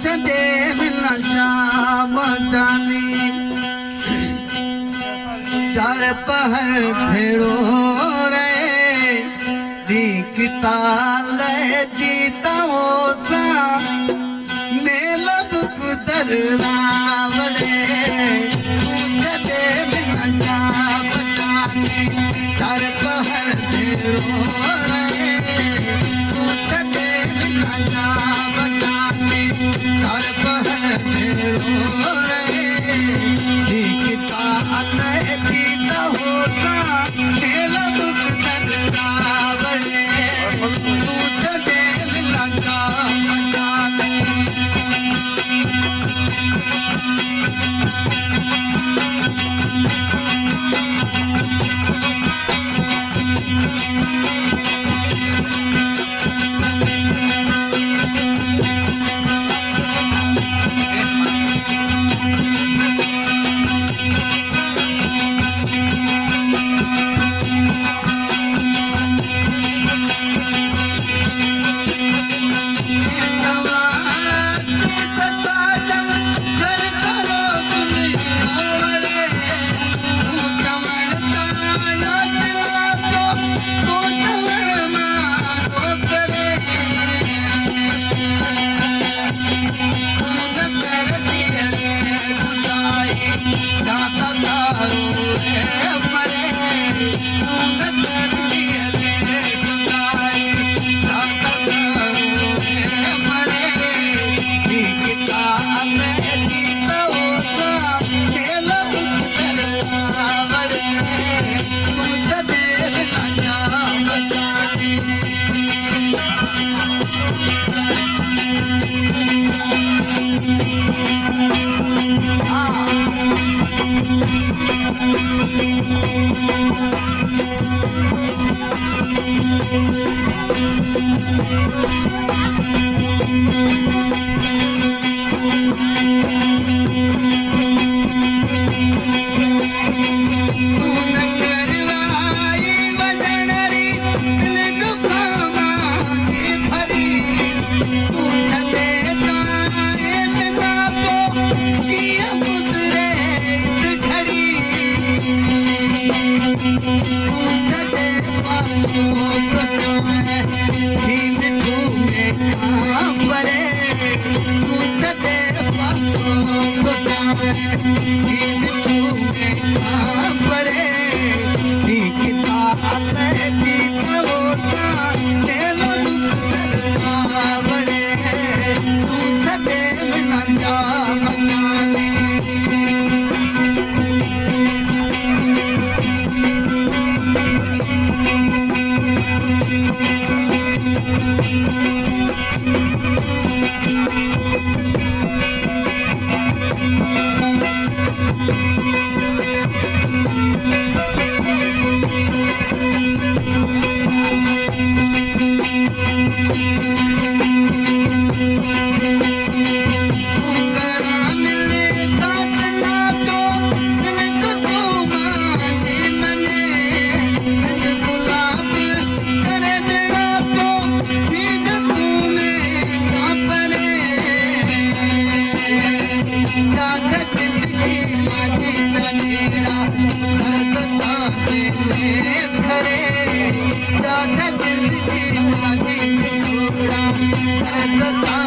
छॾे मिलण शाम जानी चार पहर भेड़ो रहे दी किताल जीता हो सा मेलब कुदर रावड़े छॾे मिलण शाम जानी चार पहर भेड़ो रहे छॾे मिलण शाम जानी चार पहर भेड़ो रहे दी किताल जीता हो सा मेलब कुदर रावड़े छॾे मिलण शाम जानी Hare